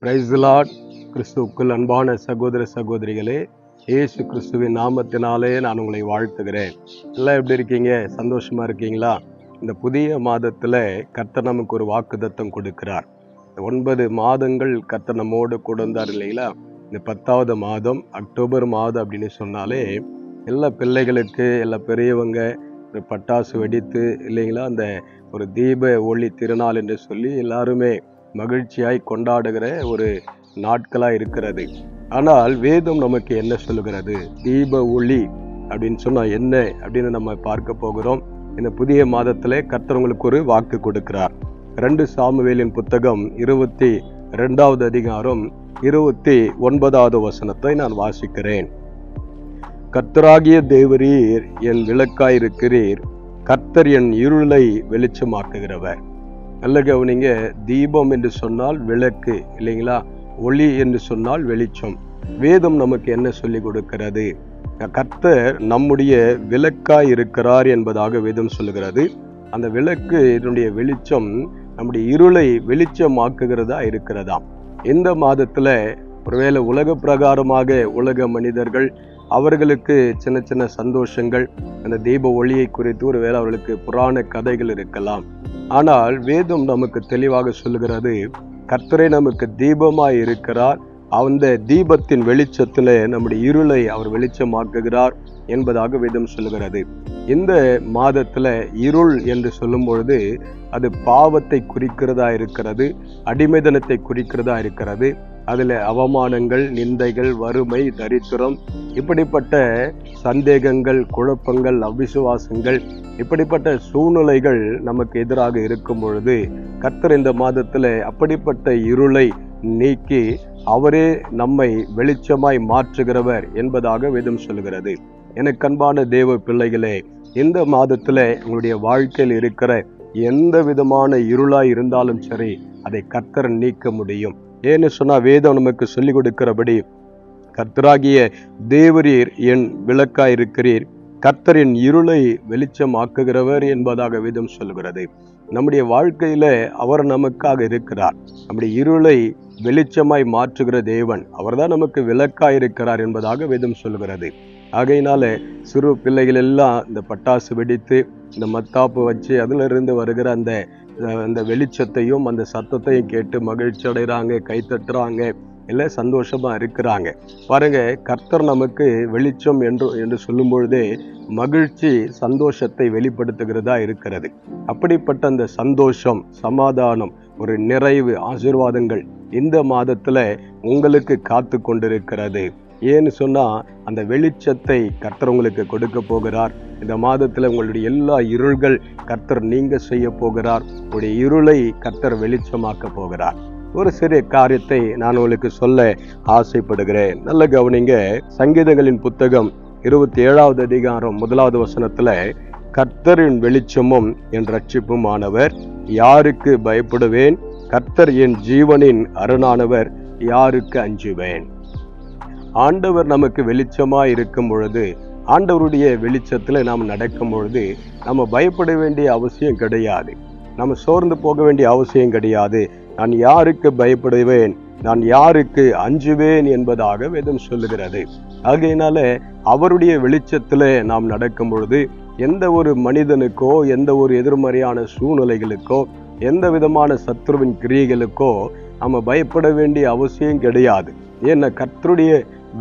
Praise the Lord. கிறிஸ்துவுக்குள் அன்பான சகோதர சகோதரிகளே, இயேசு கிறிஸ்துவின் நாமத்தினாலே நான் உங்களை வாழ்த்துகிறேன். எல்லாம் எப்படி இருக்கீங்க? சந்தோஷமா இருக்கீங்களா? இந்த புதிய மாதத்துல கர்த்தர் நமக்கு ஒரு வாக்குத்தத்தம் கொடுக்கிறார். 9 மாதங்கள் கர்த்தர் நம்மோடு கூட இருந்தார் இல்லைங்களா? இந்த 10வது மாதம் அக்டோபர் மாதம் அப்படின்னு சொன்னாலே எல்லா பிள்ளைகளுக்கு, எல்லா பெரியவங்க ஒரு பட்டாசு வெடித்து இல்லைங்களா, அந்த ஒரு தீப ஒளி திருநாள் என்று சொல்லி எல்லாருமே மகிழ்ச்சியாய் கொண்டாடுகிற ஒரு நாட்களாக இருக்கிறது. ஆனால் வேதம் நமக்கு என்ன சொல்லுகிறது? தீப ஒளி அப்படின்னு சொன்னா என்ன அப்படின்னு நம்ம பார்க்க போகிறோம். இந்த புதிய மாதத்திலே கர்த்தர் உங்களுக்கு ஒரு வாக்கு கொடுக்கிறார். 2 சாமுவேலின் புத்தகம் 22வது அதிகாரம் 29வது வசனத்தை நான் வாசிக்கிறேன். கர்த்தராகிய தேவரீர் என் விளக்காயிருக்கிறீர், கர்த்தர் என் இருளை வெளிச்சமாக்குகிறவர். நல்ல கவனிங்க, தீபம் என்று சொன்னால் விளக்கு இல்லைங்களா, ஒளி என்று சொன்னால் வெளிச்சம். வேதம் நமக்கு என்ன சொல்லி கொடுக்கிறது? கர்த்தர் நம்முடைய விளக்காய் இருக்கிறார் என்பதாக வேதம் சொல்லுகிறது. அந்த விளக்கு இதனுடைய வெளிச்சம் நம்முடைய இருளை வெளிச்சமாக்குகிறதா இருக்கிறதாம். இந்த மாதத்துல ஒருவேளை உலக பிரகாரமாக உலக மனிதர்கள் அவர்களுக்கு சின்ன சின்ன சந்தோஷங்கள், அந்த தீப ஒளியை குறித்து ஒருவேளை அவர்களுக்கு புராண கதைகள் இருக்கலாம். ஆனால் வேதம் நமக்கு தெளிவாக சொல்லுகிறது, கர்த்தரே நமக்கு தீபமாய் இருக்கிறார். அந்த தீபத்தின் வெளிச்சத்துல நம்முடைய இருளை அவர் வெளிச்சமாக்குகிறார் என்பதாக வேதம் சொல்லுகிறது. இந்த மாதத்துல இருள் என்று சொல்லும் பொழுது அது பாவத்தை குறிக்கிறதா இருக்கிறது, அடிமைதனத்தை குறிக்கிறதா இருக்கிறது. அதுல அவமானங்கள், நிந்தைகள், வறுமை, தரித்திரம், இப்படிப்பட்ட சந்தேகங்கள், குழப்பங்கள், அவிசுவாசங்கள், இப்படிப்பட்ட சூழ்நிலைகள் நமக்கு எதிராக இருக்கும் பொழுது கர்த்தர் இந்த மாதத்துல அப்படிப்பட்ட இருளை நீக்கி அவரே நம்மை வெளிச்சமாய் மாற்றுகிறவர் என்பதாக வேதம் சொல்லுகிறது. எனக்கு அன்பான தேவ பிள்ளைகளே, இந்த மாதத்துல உங்களுடைய வாழ்க்கையில் இருக்கிற எந்த விதமான இருளாய் இருந்தாலும் சரி, அதை கர்த்தர் நீக்க முடியும். ஏன்னு சொன்னா வேதம் நமக்கு சொல்லிக் கொடுக்கிறபடி, கர்த்தராகிய தேவரீர் என் விளக்காய் இருக்கிறீர், கர்த்தரின் இருளை வெளிச்சமாக்குகிறவர் என்பதாக வேதம் சொல்லுகிறது. நம்முடைய வாழ்க்கையில அவர் நமக்காக இருக்கிறார். நம்முடைய இருளை வெளிச்சமாய் மாற்றுகிற தேவன் அவர்தான் நமக்கு விளக்காய் இருக்கிறார் என்பதாக வேதம் சொல்லுகிறது. ஆகையினால சிறு பிள்ளைகள் எல்லாம் இந்த பட்டாசு வெடித்து இந்த மத்தாப்பு வச்சு அதுல இருந்து வருகிற அந்த வெளிச்சத்தையும் அந்த சத்தத்தையும் கேட்டு மகிழ்ச்சி அடைகிறாங்க, கை தட்டுறாங்க, எல்லாம் சந்தோஷமா இருக்கிறாங்க. பாருங்க, கர்த்தர் நமக்கு வெளிச்சம் என்று சொல்லும் பொழுதே மகிழ்ச்சி, சந்தோஷத்தை வெளிப்படுத்துகிறதா இருக்கிறது. அப்படிப்பட்ட அந்த சந்தோஷம், சமாதானம், ஒரு நிறைவு, ஆசீர்வாதங்கள் இந்த மாதத்துல உங்களுக்கு காத்து கொண்டிருக்கிறது. ஏன்னு சொன்னா அந்த வெளிச்சத்தை கர்த்தர் உங்களுக்கு கொடுக்க போகிறார். இந்த மாதத்துல உங்களுடைய எல்லா இருள்கள் கர்த்தர் நீங்க செய்ய போகிறார். உங்களுடைய இருளை கர்த்தர் வெளிச்சமாக்க போகிறார். ஒரு சிறிய காரியத்தை நான் உங்களுக்கு சொல்ல ஆசைப்படுகிறேன். நல்ல கவனிங்க. சங்கீதங்களின் புத்தகம் 27வது அதிகாரம் 1வது வசனத்துல, கர்த்தரின் வெளிச்சமும் என் ரட்சிப்புமானவர், யாருக்கு பயப்படுவேன்? கர்த்தர் என் ஜீவனின் அரணானவர், யாருக்கு அஞ்சுவேன்? ஆண்டவர் நமக்கு வெளிச்சமா இருக்கும் பொழுது, ஆண்டவருடைய வெளிச்சத்துல நாம் நடக்கும் பொழுது நம்ம பயப்பட வேண்டிய அவசியம் கிடையாது. நம்ம சோர்ந்து போக வேண்டிய அவசியம் கிடையாது. நான் யாருக்கு பயப்படுவேன், நான் யாருக்கு அஞ்சுவேன் என்பதாக வேதம் சொல்லுகிறது. ஆகையினால அவருடைய வெளிச்சத்துல நாம் நடக்கும் பொழுது எந்த ஒரு மனிதனுக்கோ, எந்த ஒரு எதிர்மறையான சூழ்நிலைகளுக்கோ, எந்த விதமான சத்துருவின் கிரியைகளுக்கோ நம்ம பயப்பட வேண்டிய அவசியம் கிடையாது. ஏன்னா கர்த்தருடைய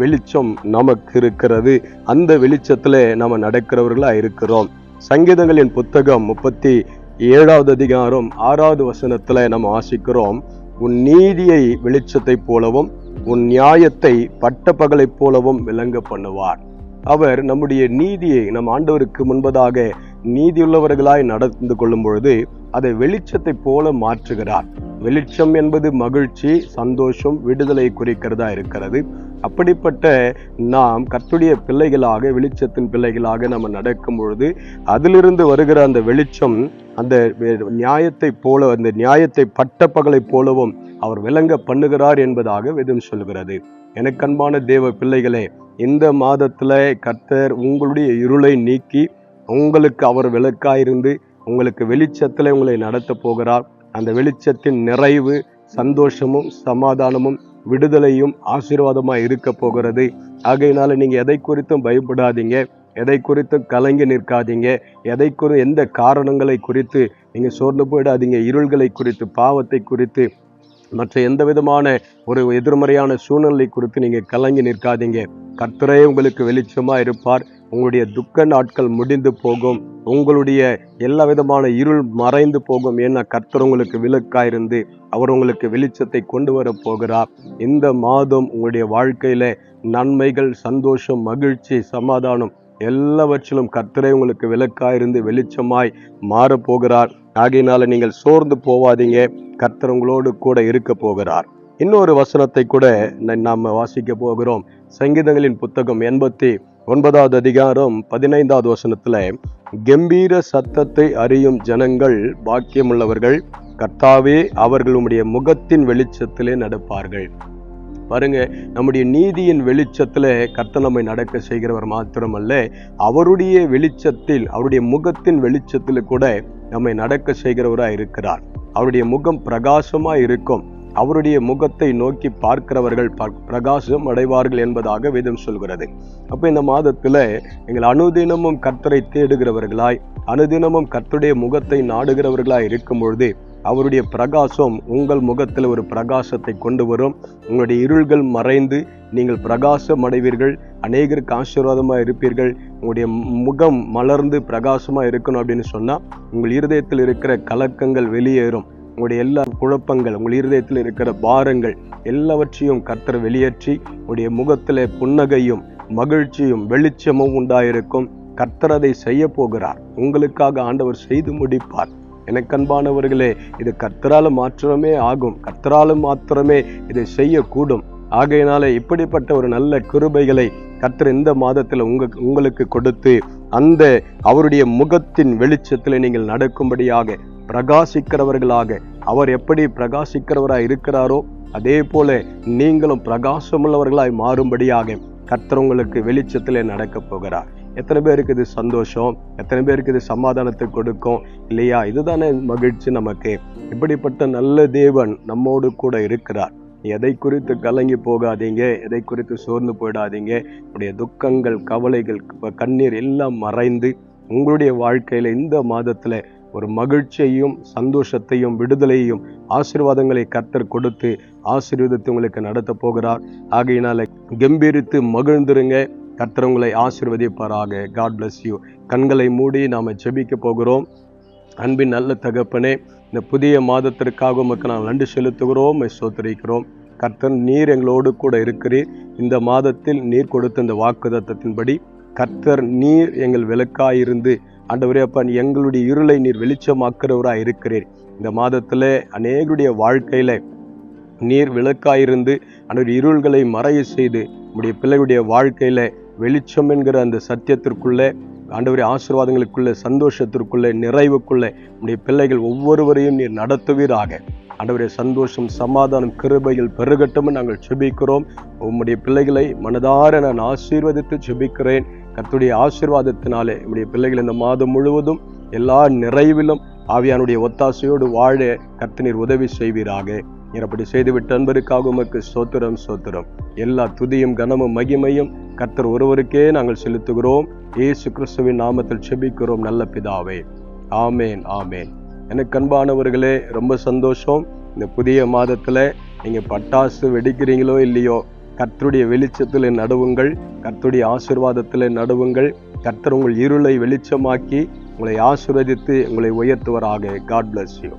வெளிச்சம் நமக்கு இருக்கிறது. அந்த வெளிச்சத்துல நம்ம நடக்கிறவர்களா இருக்கிறோம். சங்கீதங்களின் புத்தகம் 37வது அதிகாரம் 6வது வசனத்துல நம்ம வாசிக்கிறோம், உன் நீதியை வெளிச்சத்தை போலவும் உன் நியாயத்தை பட்ட பகலை போலவும் விளங்க பண்ணுவார். அவர் நம்முடைய நீதியை, நம் ஆண்டவருக்கு முன்பதாக நீதியுள்ளவர்களாய் நடந்து கொள்ளும் பொழுது அதை வெளிச்சத்தை போல மாற்றுகிறார். வெளிச்சம் என்பது மகிழ்ச்சி, சந்தோஷம், விடுதலை குறிக்கிறதா இருக்கிறது. அப்படிப்பட்ட நாம் கர்த்தருடைய பிள்ளைகளாக, வெளிச்சத்தின் பிள்ளைகளாக நம்ம நடக்கும் பொழுது அதிலிருந்து வருகிற அந்த வெளிச்சம் அந்த நியாயத்தை போல, அந்த நியாயத்தை பட்ட பகலை போலவும் அவர் விளங்க பண்ணுகிறார் என்பதாக வேதம் சொல்கிறது. எனக்கு அன்பான தேவ பிள்ளைகளே, இந்த மாதத்துல கர்த்தர் உங்களுடைய இருளை நீக்கி உங்களுக்கு அவர் விளக்காயிருந்து உங்களுக்கு வெளிச்சத்துல உங்களை நடத்த போகிறார். அந்த வெளிச்சத்தின் நிறைவு, சந்தோஷமும் சமாதானமும் விடுதலையும் ஆசீர்வாதமாய் இருக்க போகிறது. ஆகையினால நீங்க எதை குறித்தும் பயப்படாதீங்க, எதை குறித்தும் கலங்கி நிற்காதீங்க, எந்த காரணங்களை குறித்து நீங்க சோர்ந்து போயிடாதீங்க. இருள்களை குறித்து, பாவத்தை குறித்து, மற்ற எந்த விதமான ஒரு எதிர்மறையான சூழ்நிலை குறித்து நீங்க கலங்கி நிற்காதீங்க. கர்த்தரே உங்களுக்கு வெளிச்சமா இருப்பார். உங்களுடைய துக்க நாட்கள் முடிந்து போகும். உங்களுடைய எல்லா விதமான இருள் மறைந்து போகும். ஏன்னா கர்த்தர் உங்களுக்கு விளக்காயிருந்து அவர் உங்களுக்கு வெளிச்சத்தை கொண்டு வர போகிறார். இந்த மாதம் உங்களுடைய வாழ்க்கையில நன்மைகள், சந்தோஷம், மகிழ்ச்சி, சமாதானம் எல்லாவற்றிலும் கர்த்தரே உங்களுக்கு விளக்காயிருந்து வெளிச்சமாய் மாறப்போகிறார். ஆகையினால நீங்கள் சோர்ந்து போவாதீங்க. கர்த்தர் உங்களோடு கூட இருக்க போகிறார். இன்னொரு வசனத்தை கூட நாம வாசிக்க போகிறோம். சங்கீதங்களின் புத்தகம் 89வது அதிகாரம் 15வது வசனத்துல, கம்பீர சத்தத்தை அறியும் ஜனங்கள் பாக்கியமுள்ளவர்கள், கர்த்தாவே அவர்கள் உம்முடைய முகத்தின் வெளிச்சத்திலே நடப்பார்கள். பாருங்க, நம்முடைய நீதியின் வெளிச்சத்துல கர்த்தர் நம்மை நடக்க செய்கிறவர் மாத்திரமல்ல, அவருடைய வெளிச்சத்தில், அவருடைய முகத்தின் வெளிச்சத்தில் கூட நம்மை நடக்க செய்கிறவராய் இருக்கிறார். அவருடைய முகம் பிரகாசமா இருக்கும். அவருடைய முகத்தை நோக்கி பார்க்கிறவர்கள் பிரகாசம் அடைவார்கள் என்பதாக வேதம் சொல்கிறது. அப்ப இந்த மாதத்துல எங்கள் அனுதினமும் கர்த்தரை தேடுகிறவர்களாய், அனுதினமும் கர்த்தருடைய முகத்தை நாடுகிறவர்களாய் இருக்கும் பொழுது அவருடைய பிரகாசம் உங்கள் முகத்தில் ஒரு பிரகாசத்தை கொண்டு வரும். உங்களுடைய இருள்கள் மறைந்து நீங்கள் பிரகாசம் அடைவீர்கள். அநேகருக்கு ஆசீர்வாதமாக இருப்பீர்கள். உங்களுடைய முகம் மலர்ந்து பிரகாசமாக இருக்கணும் அப்படின்னு சொன்னால் உங்கள் இருதயத்தில் இருக்கிற கலக்கங்கள் வெளியேறும். உங்களுடைய எல்லா குழப்பங்கள், உங்கள் இருதயத்தில் இருக்கிற பாரங்கள் எல்லாவற்றையும் கர்த்தர் வெளியேற்றி உங்களுடைய முகத்தில் புன்னகையும் மகிழ்ச்சியும் வெளிச்சமும் உண்டாயிருக்கும். கர்த்தர் அதை செய்ய போகிறார். உங்களுக்காக ஆண்டவர் செய்து முடிப்பார். எனக்கு அன்பானவர்களே, இது கர்த்தரால மாத்திரமே ஆகும். கர்த்தரால மாத்திரமே இதை செய்யக்கூடும். ஆகையினால இப்படிப்பட்ட ஒரு நல்ல கிருபைகளை கர்த்தர் இந்த மாதத்துல உங்களுக்கு கொடுத்து அந்த அவருடைய முகத்தின் வெளிச்சத்தில் நீங்கள் நடக்கும்படியாக, பிரகாசிக்கிறவர்களாக, அவர் எப்படி பிரகாசிக்கிறவராய் இருக்கிறாரோ அதே போல நீங்களும் பிரகாசமுள்ளவர்களாய் மாறும்படியாக கர்த்தர் உங்களுக்கு வெளிச்சத்திலே நடக்க போகிறார். எத்தனை பேருக்கு இது சந்தோஷம், எத்தனை பேருக்கு இது சமாதானத்தை கொடுக்கும் இல்லையா? இதுதானே மகிழ்ச்சி நமக்கு. இப்படிப்பட்ட நல்ல தேவன் நம்மோடு கூட இருக்கிறார். எதை குறித்து கலங்கி போகாதீங்க, எதை குறித்து சோர்ந்து போயிடாதீங்க. உங்களுடைய துக்கங்கள், கவலைகள், கண்ணீர் எல்லாம் மறைந்து உங்களுடைய வாழ்க்கையில இந்த மாதத்துல ஒரு மகிழ்ச்சியையும் சந்தோஷத்தையும் விடுதலையையும் ஆசீர்வாதங்களை கர்த்தர் கொடுத்து ஆசீர்வாதத்தை உங்களுக்கு நடத்த போகிறார். ஆகையினால கம்பீரித்து மகிழ்ந்துருங்க. கர்த்தர் உங்களை ஆசீர்வதிப்பாராக. God bless you. கண்களை மூடி நாம ஜெபிக்க போகிறோம். அன்பின் நல்ல தகப்பனே, இந்த புதிய மாதத்திற்காக உமக்கு நாம் நன்றி செலுத்துகிறோம், ஸ்தோத்திரிக்கிறோம். கர்த்தர் நீர் எங்களோடு கூட இருக்கிறீர். இந்த மாதத்தில் நீர் கொடுத்த இந்த வாக்குத்தத்தத்தின்படி கர்த்தர் நீர் எங்கள் விளக்காயிருந்து ஆண்டவரே அப்பா, எங்களுடைய இருளை நீர் வெளிச்சமாக்குறவராய் இருக்கிறீர். இந்த மாதத்துல அநேகருடைய வாழ்க்கையில நீர் விளக்காயிருந்து அந்த இருள்களை மறைய செய்து உடைய பிள்ளைகளுடைய வாழ்க்கையில வெளிச்சம் என்கிற அந்த சத்தியத்திற்குள்ளே, ஆண்டவரே ஆசீர்வாதங்களுக்குள்ள, சந்தோஷத்திற்குள்ள, நிறைவுக்குள்ள உடைய பிள்ளைகள் ஒவ்வொருவரையும் நீர் நடத்துவீராக. ஆண்டவரே சந்தோஷம், சமாதானம், கிருபைகள் பெருகட்டும் நாங்கள் ஜெபிக்கிறோம். உம்முடைய பிள்ளைகளை மனதார நான் ஆசீர்வதித்து ஜெபிக்கிறேன். கர்த்தருடைய ஆசீர்வாதத்தினாலே உம்முடைய பிள்ளைகள் இந்த மாதம் முழுவதும் எல்லா நிறைவிலும் ஆவியானுடைய ஒத்தாசையோடு வாழ கர்த்தர் நீர் உதவி செய்வீராக. நீர் அப்படி செய்துவிட்ட அன்பருக்காக உமக்கு ஸ்தோத்திரம், ஸ்தோத்திரம். எல்லா துதியும் கனமும் மகிமையும் கர்த்தர் ஒருவருக்கே நாங்கள் செலுத்துகிறோம். இயேசு கிறிஸ்துவின் நாமத்தில் ஜெபிக்கிறோம் நல்ல பிதாவே. ஆமேன், ஆமேன். எனக்கு அன்பானவர்களே, ரொம்ப சந்தோஷம். இந்த புதிய மாதத்துல நீங்க பட்டாசு வெடிக்கிறீங்களோ இல்லையோ, கர்த்தருடைய வெளிச்சத்தில் நடுவுங்கள், கர்த்தருடைய ஆசீர்வாதத்தில் நடுவுங்கள். கர்த்தர் உங்கள் இருளை வெளிச்சமாக்கி உங்களை ஆசீர்வதித்து உங்களை உயர்த்துவராக. God bless you.